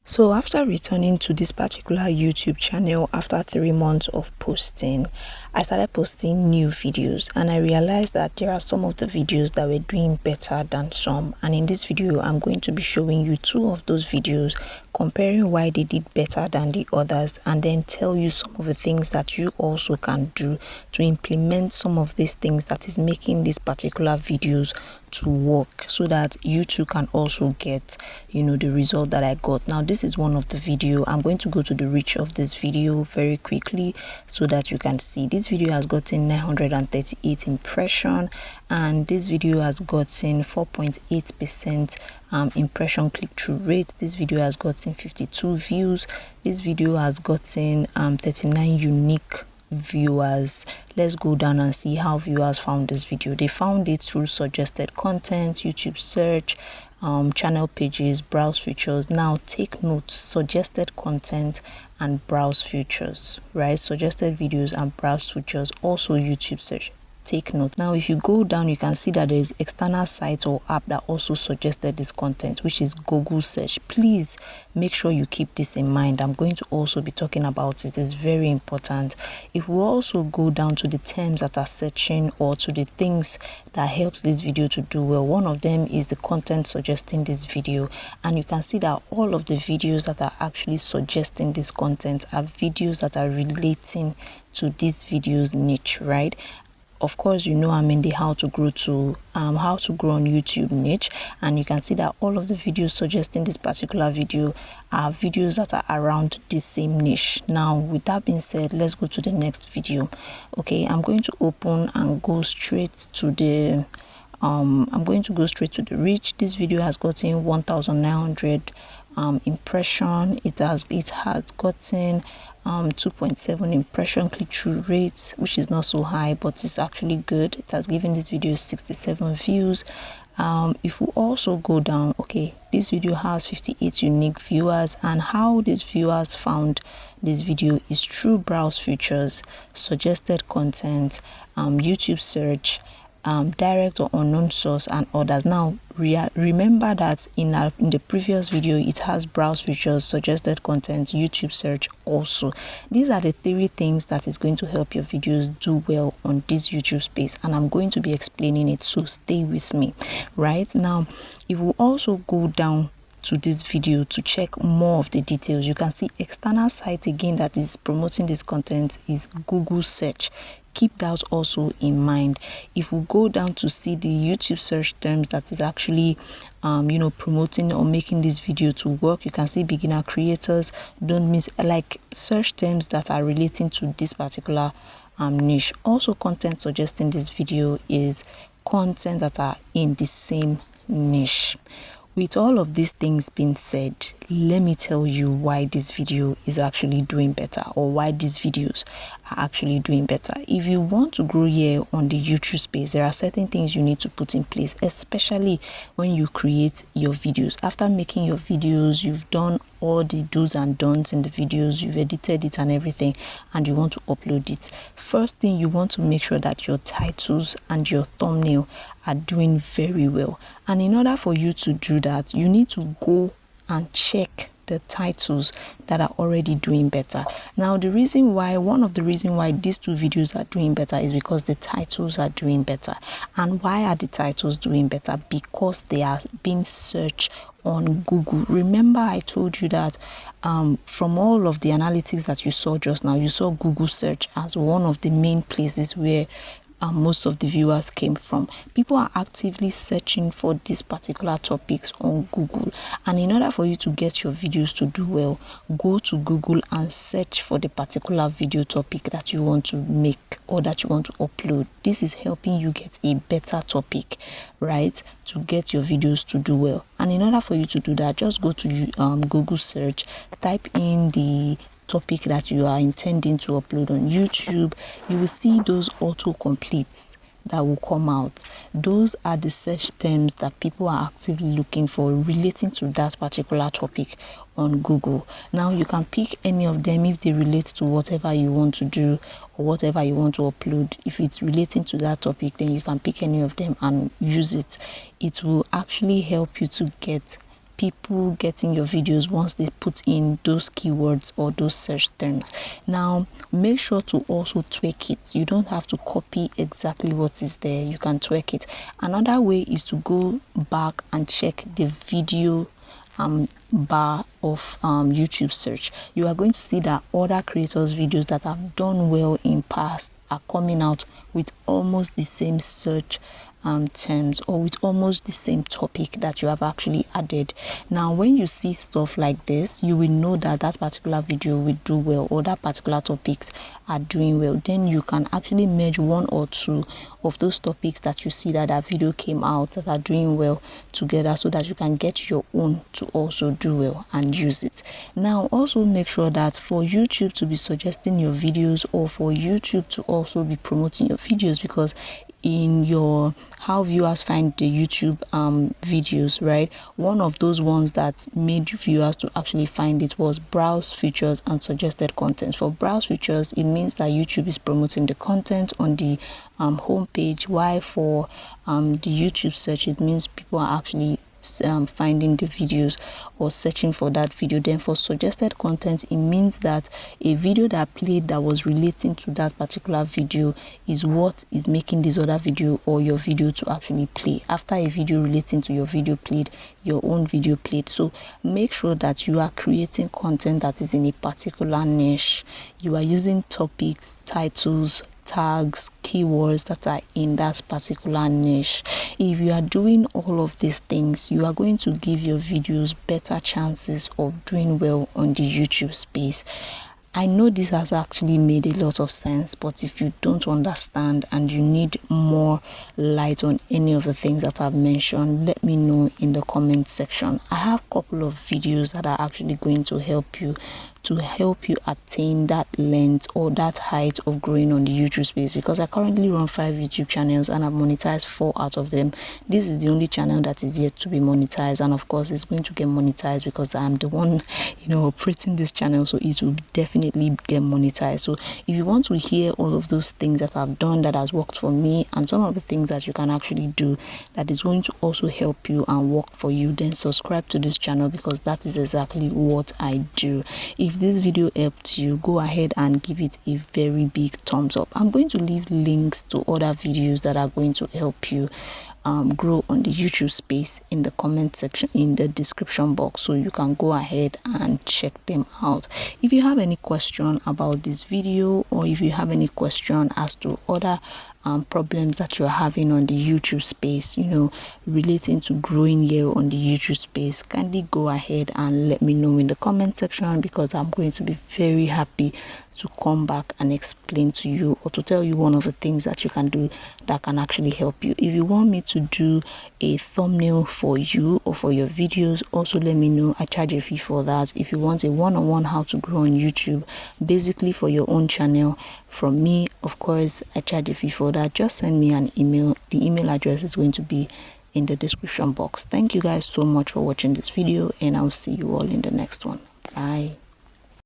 So after returning to this particular YouTube channel after 3 months of posting, I started posting new videos and I realized that there are some of the videos that were doing better than some. And in this video, I'm going to be showing you 2 of those videos, comparing why they did better than the others, and then tell you some of the things that you also can do to implement some of these things that is making these particular videos to work, so that you too can also get the result that I got. Now this is one of the video. I'm going to go to the reach of this video very quickly so that you can see. This video has gotten 938 impression, and this video has gotten 4.8% impression click-through rate. This video has gotten 52 views. This video has gotten 39 unique viewers. Let's go down and see how viewers found this video. They found it through suggested content, YouTube search, channel pages, browse features. Now take note, suggested content and browse features, right? Suggested videos and browse features, also YouTube search. Take note. Now if you go down, you can see that there is external site or app that also suggested this content, which is Google search. Please make sure you keep this in mind. I'm going to also be talking about it. It's very important. If we also go down to the terms that are searching, or to the things that helps this video to do well, one of them is the content suggesting this video, and you can see that all of the videos that are actually suggesting this content are videos that are relating to this video's niche, right? Of course, I'm in the how to grow on YouTube niche, and you can see that all of the videos suggesting this particular video are videos that are around the same niche. Now with that being said, let's go to the next video. Okay, I'm going to open and go straight to the reach. This video has gotten 1,900 impression. It has gotten 2.7 impression click-through rate, which is not so high, but it's actually good. It has given this video 67 views. If we also go down, okay, this video has 58 unique viewers, and how these viewers found this video is through browse features, suggested content, YouTube search, direct or unknown source, and others. Now remember that in the previous video, it has browse features, suggested content, YouTube search also. These are the 3 things that is going to help your videos do well on this YouTube space, and I'm going to be explaining it, so stay with me. Right now, if we also go down to this video to check more of the details, you can see external site again that is promoting this content is Google search. Keep that also in mind. If we go down to see the YouTube search terms that is actually promoting or making this video to work, you can see beginner creators, don't miss, like search terms that are relating to this particular niche. Also, content suggesting this video is content that are in the same niche. With all of these things being said, let me tell you why this video is actually doing better, or why these videos are actually doing better. If you want to grow here on the YouTube space, there are certain things you need to put in place, especially when you create your videos. After making your videos, you've done all the do's and don'ts in the videos, you've edited it and everything, and you want to upload it. First thing, you want to make sure that your titles and your thumbnail are doing very well. And in order for you to do that, you need to go and check the titles that are already doing better. Now one of the reasons why these 2 videos are doing better is because the titles are doing better. And why are the titles doing better? Because they are being searched on Google. Remember, I told you that from all of the analytics that you saw just now, you saw Google search as one of the main places where most of the viewers came from. People are actively searching for these particular topics on Google, and in order for you to get your videos to do well, go to Google and search for the particular video topic that you want to make or that you want to upload. This is helping you get a better topic, right, to get your videos to do well. And in order for you to do that, just go to Google search, type in the topic that you are intending to upload on YouTube. You will see those auto-completes that will come out. Those are the search terms that people are actively looking for relating to that particular topic on Google. Now you can pick any of them if they relate to whatever you want to do or whatever you want to upload. If it's relating to that topic, then you can pick any of them and use it. It will actually help you to get people getting your videos once they put in those keywords or those search terms. Now make sure to also tweak it. You don't have to copy exactly what is there, you can tweak it. Another way is to go back and check the video bar of YouTube search. You are going to see that other creators videos that have done well in past are coming out with almost the same search terms, or with almost the same topic that you have actually added. Now when you see stuff like this, you will know that that particular video will do well, or that particular topics are doing well. Then you can actually merge one or two of those topics that you see that video came out that are doing well together, so that you can get your own to also do well and use it. Now also make sure that for YouTube to be suggesting your videos, or for YouTube to also be promoting your videos, because in your how viewers find the YouTube videos, right, one of those ones that made viewers to actually find it was browse features and suggested content. For browse features, it means that YouTube is promoting the content on the home page, while for the YouTube search, it means people are actually finding the videos or searching for that video. Then for suggested content, it means that a video that played that was relating to that particular video is what is making this other video or your video to actually play. After a video relating to your video played, your own video played. So make sure that you are creating content that is in a particular niche. You are using topics, titles, tags, keywords that are in that particular niche. If you are doing all of these things, you are going to give your videos better chances of doing well on the YouTube space. I know this has actually made a lot of sense, but if you don't understand and you need more light on any of the things that I've mentioned, let me know in the comment section. I have a couple of videos that are actually going to help you attain that length or that height of growing on the YouTube space, because I currently run 5 YouTube channels and I've monetized 4 out of them. This is the only channel that is yet to be monetized, and of course it's going to get monetized because I'm the one operating this channel, so it will definitely get monetized. So if you want to hear all of those things that I've done that has worked for me, and some of the things that you can actually do that is going to also help you and work for you, then subscribe to this channel, because that is exactly what I do. If this video helped you, go ahead and give it a very big thumbs up. I'm going to leave links to other videos that are going to help you grow on the YouTube space in the comment section, in the description box, so you can go ahead and check them out. If you have any question about this video, or if you have any question as to other problems that you're having on the YouTube space, relating to growing here on the YouTube space, kindly go ahead and let me know in the comment section, because I'm going to be very happy to come back and explain to you, or to tell you one of the things that you can do that can actually help you. If you want me to do a thumbnail for you or for your videos, also let me know. I charge a fee for that. If you want a one-on-one how to grow on YouTube, basically for your own channel from me, of course I charge a fee for that. Just send me an email. The email address is going to be in the description box. Thank you guys so much for watching this video, and I'll see you all in the next one. Bye.